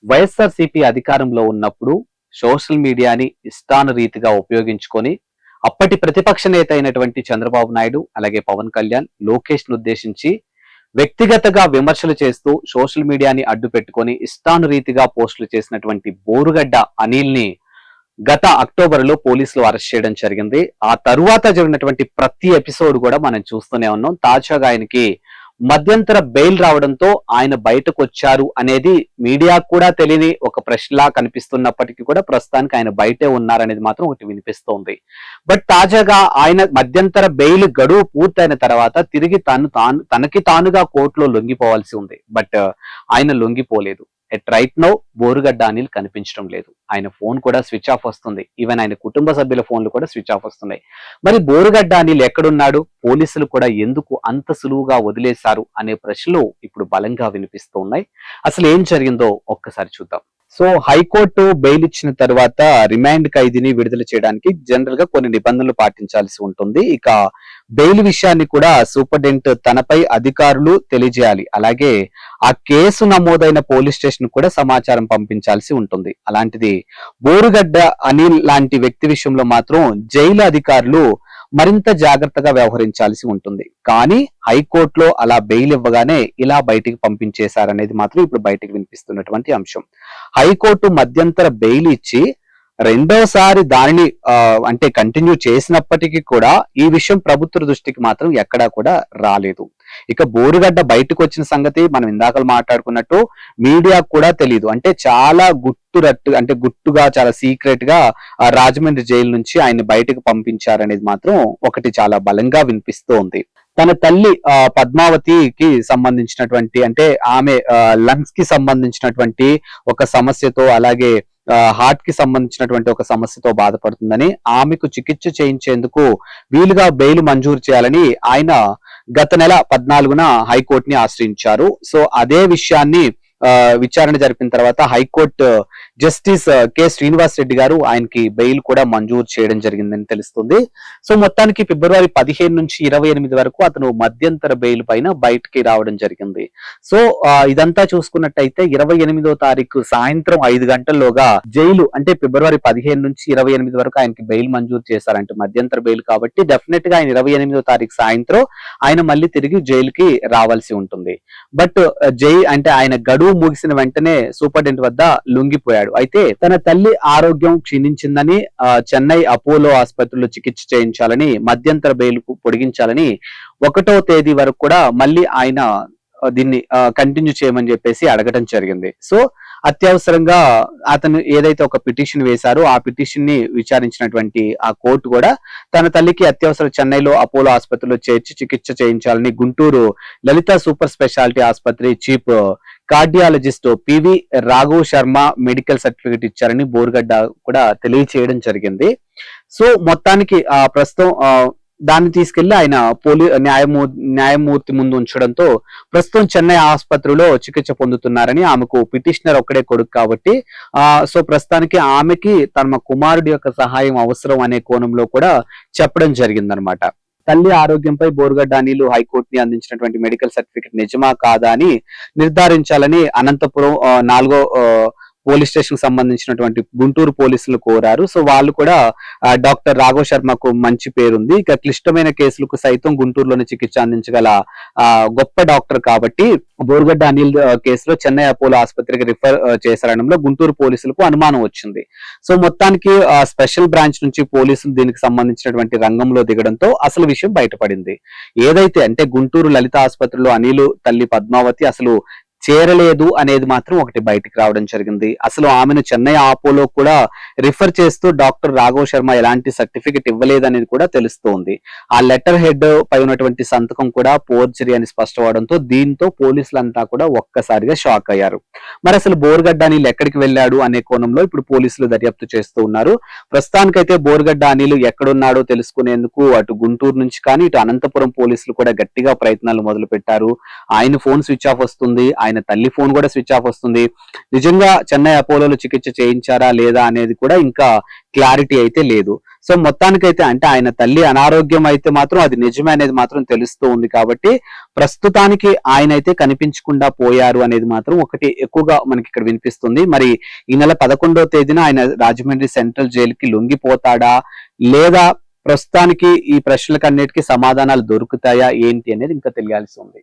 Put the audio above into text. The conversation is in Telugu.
వైఎస్ఆర్సీపీ అధికారంలో ఉన్నప్పుడు సోషల్ మీడియాని ఇష్టానురీతిగా ఉపయోగించుకొని అప్పటి ప్రతిపక్ష నేత అయినటువంటి చంద్రబాబు నాయుడు, అలాగే పవన్ కళ్యాణ్, లోకేష్ ను ఉద్దేశించి వ్యక్తిగతంగా విమర్శలు చేస్తూ సోషల్ మీడియాని అడ్డు పెట్టుకొని ఇష్టానురీతిగా పోస్టులు చేసినటువంటి బోరుగడ్డ అనిల్ ని గత అక్టోబర్ లో పోలీసులు అరెస్ట్ చేయడం జరిగింది. ఆ తరువాత జరిగినటువంటి ప్రతి ఎపిసోడ్ కూడా మనం చూస్తూనే ఉన్నాం. తాజాగా ఆయనకి మధ్యంతర బెయిల్ రావడంతో ఆయన బయటకు వచ్చారు అనేది మీడియా కూడా తెలియని ఒక ప్రశ్నలా కనిపిస్తున్నప్పటికీ కూడా ప్రస్తుతానికి ఆయన బయటే ఉన్నారనేది మాత్రం ఒకటి వినిపిస్తోంది. బట్ తాజాగా ఆయన మధ్యంతర బెయిల్ గడువు పూర్తయిన తర్వాత తిరిగి తనకి తానుగా కోర్టులో లొంగిపోవాల్సి ఉంది. బట్ ఆయన లొంగిపోలేదు. At right now Borugadda Anil కనిపించడం లేదు. ఆయన ఫోన్ కూడా స్విచ్ ఆఫ్ వస్తుంది. ఈవెన్ ఆయన కుటుంబ సభ్యుల ఫోన్లు కూడా స్విచ్ ఆఫ్ వస్తున్నాయి. మరి బోరుగడ్డ అనిల్ ఎక్కడున్నాడు, పోలీసులు కూడా ఎందుకు అంత సులువుగా వదిలేశారు అనే ప్రశ్నలు ఇప్పుడు బలంగా వినిపిస్తూ ఉన్నాయి. అసలు ఏం జరిగిందో ఒక్కసారి చూద్దాం. సో హైకోర్టు బెయిల్ ఇచ్చిన తర్వాత రిమాండ్ ఖైదీని విడుదల చేయడానికి జనరల్ గా కొన్ని నిబంధనలు పాటించాల్సి ఉంటుంది. ఇక బెయిల్ విషయాన్ని కూడా సూపరింటెండెంట్ తనపై అధికారులు తెలియజేయాలి. అలాగే ఆ కేసు నమోదైన పోలీస్ స్టేషన్ కూడా సమాచారం పంపించాల్సి ఉంటుంది. అలాంటిది బోరుగడ్డ అనిల్ లాంటి వ్యక్తి విషయంలో మాత్రం జైలు అధికారులు మరింత జాగ్రత్తగా వ్యవహరించాల్సి ఉంటుంది. కానీ హైకోర్టులో అలా బెయిల్ ఇవ్వగానే ఇలా బయటికి పంపించేశారనేది మాత్రం ఇప్పుడు బయటికి వినిపిస్తున్నటువంటి అంశం. హైకోర్టు మధ్యంతర బెయిల్ ఇచ్చి రెండోసారి దానిని అంటే కంటిన్యూ చేసినప్పటికీ కూడా ఈ విషయం ప్రభుత్వ దృష్టికి మాత్రం ఎక్కడా కూడా రాలేదు. ఇక బోరుగడ్డ బయటకు వచ్చిన సంగతి మనం ఇందాక మాట్లాడుకున్నట్టు మీడియా కూడా తెలియదు. అంటే చాలా గుట్టుగా చాలా సీక్రెట్ గా రాజమండ్రి జైలు నుంచి ఆయన బయటకు పంపించారనేది మాత్రం ఒకటి చాలా బలంగా వినిపిస్తోంది. తన తల్లి పద్మావతికి సంబంధించినటువంటి అంటే ఆమె లంగ్స్ కి సంబంధించినటువంటి ఒక సమస్యతో, అలాగే హార్ట్ కి సంబంధించినటువంటి ఒక సమస్యతో బాధపడుతుందని ఆమెకు చికిత్స చేయించేందుకు వీలుగా బెయిల్ మంజూరు చేయాలని ఆయన గత నెల 14న హైకోర్టుని ఆశ్రయించారు. సో అదే విషయాన్ని విచారణ జరిపిన తర్వాత high court justice K Srinivas Reddy గారు ఆయనకి బెయిల్ కూడా మంజూరు చేయడం జరిగిందని తెలుస్తుంది. సో మొత్తానికి ఫిబ్రవరి 15 నుంచి 28 వరకు అతను మధ్యంతర బెయిల్ పైన బయటికి రావడం జరిగింది. సో ఇదంతా చూసుకున్నట్టయితే 28వ తారీఖు సాయంత్రం 5 గంటల్లోగా జైలు అంటే ఫిబ్రవరి 15 నుంచి 28 వరకు ఆయనకి బెయిల్ మంజూరు చేశారంటే మధ్యంతర బెయిల్ కాబట్టి డెఫినెట్ గా ఆయన 28వ తారీఖు సాయంత్రం ఆయన మళ్ళీ తిరిగి జైలుకి రావాల్సి ఉంటుంది. బట్ అంటే ఆయన గడువు ముగిసిన వెంటనే సూపరింటెండెంట్ వద్ద లొంగిపోయాడు. అయితే తన తల్లి ఆరోగ్యం క్షీణించిందని చెన్నై అపోలో ఆసుపత్రిలో చికిత్స చేయించాలని, మధ్యంతర బెయిల్ పొడిగించాలని 1వ తేదీ వరకు కూడా మళ్ళీ ఆయన దీన్ని కంటిన్యూ చేయమని చెప్పేసి అడగటం జరిగింది. సో అత్యవసరంగా అతను ఏదైతే ఒక పిటిషన్ వేశారో ఆ పిటిషన్ ని విచారించినటువంటి ఆ కోర్టు కూడా తన తల్లికి అత్యవసర చెన్నైలో అపోలో ఆసుపత్రిలో చేర్చి చికిత్స చేయించాలని గుంటూరు లలిత సూపర్ స్పెషాలిటీ ఆసుపత్రి chief cardiologist PV Raghav Sharma medical certificate ఇచ్చారని బోరుగడ్డ కూడా తెలియచేయడం జరిగింది. సో మొత్తానికి ప్రస్తుతం దాన్ని తీసుకెళ్లి ఆయన న్యాయమూర్తి ముందు ఉంచడంతో ప్రస్తుతం చెన్నై ఆసుపత్రిలో చికిత్స పొందుతున్నారని, ఆమెకు పిటిషనర్ ఒక్కడే కొడుకు కాబట్టి సో ప్రస్తుతానికి ఆమెకి తమ కుమారుడి యొక్క సహాయం అవసరం అనే కోణంలో కూడా చెప్పడం జరిగిందనమాట. తల్లి ఆరోగ్యంపై బోరుగడ్డ అనిల్ హైకోర్టుని అందించినటువంటి మెడికల్ సర్టిఫికేట్ నిజమా కాదా అని నిర్ధారించాలని అనంతపురం 4వ పోలీస్ స్టేషన్ కి సంబంధించినటువంటి గుంటూరు పోలీసులు కోరారు. సో వాళ్ళు కూడా డాక్టర్ రాఘవ్ శర్మకు మంచి పేరుంది, ఇక క్లిష్టమైన కేసులకు సైతం గుంటూరులోనే చికిత్స అందించగల గొప్ప డాక్టర్ కాబట్టి బోరుగడ్డ అనిల్ కేసులో చెన్నై అపోలో ఆసుపత్రికి రిఫర్ చేశారనడంలో గుంటూరు పోలీసులకు అనుమానం వచ్చింది. సో మొత్తానికి స్పెషల్ బ్రాంచ్ నుంచి పోలీసులు దీనికి సంబంధించినటువంటి రంగంలో దిగడంతో అసలు విషయం బయటపడింది. ఏదైతే అంటే గుంటూరు లలిత ఆసుపత్రిలో అనిల్ తల్లి పద్మావతి అసలు చేరలేదు అనేది మాత్రం ఒకటి బయటికి రావడం జరిగింది. అసలు ఆమెను చెన్నై ఆపోలో కూడా రిఫర్ చేస్తూ డాక్టర్ రాఘవ్ శర్మ ఎలాంటి సర్టిఫికెట్ ఇవ్వలేదనేది కూడా తెలుస్తోంది. ఆ లెటర్ హెడ్ పై ఉన్నటువంటి సంతకం కూడా ఫోర్జరీ అని స్పష్టమవడంతో దీంతో పోలీసులంతా కూడా ఒక్కసారిగా షాక్ అయ్యారు. మరి అసలు బోరుగడ్డ అనిల్ ఎక్కడికి వెళ్ళాడు అనే కోణంలో ఇప్పుడు పోలీసులు దర్యాప్తు చేస్తూ ఉన్నారు. ప్రస్తుతానికైతే బోరుగడ్డ అనిల్ ఎక్కడున్నాడో తెలుసుకునేందుకు అటు గుంటూరు నుంచి కానీ ఇటు అనంతపురం పోలీసులు కూడా గట్టిగా ప్రయత్నాలు మొదలు పెట్టారు. ఆయన ఫోన్ స్విచ్ ఆఫ్ వస్తుంది, ఆయన తల్లి ఫోన్ కూడా స్విచ్ ఆఫ్ వస్తుంది. నిజంగా చెన్నై అపోలోలో చికిత్స చేయించారా లేదా అనేది కూడా ఇంకా క్లారిటీ అయితే లేదు. సో మొత్తానికైతే అంటే ఆయన తల్లి అనారోగ్యం అయితే మాత్రం అది నిజమే అనేది మాత్రం తెలుస్తూ ఉంది. కాబట్టి ప్రస్తుతానికి ఆయన అయితే కనిపించకుండా పోయారు అనేది మాత్రం ఒకటి ఎక్కువగా మనకి ఇక్కడ వినిపిస్తుంది. మరి ఈ నెల 11వ తేదీన ఆయన రాజమండ్రి సెంట్రల్ జైలుకి లొంగిపోతాడా లేదా ప్రస్తుతానికి ఈ ప్రశ్నలకన్నిటికీ సమాధానాలు దొరుకుతాయా ఏంటి అనేది ఇంకా తెలియాల్సి ఉంది.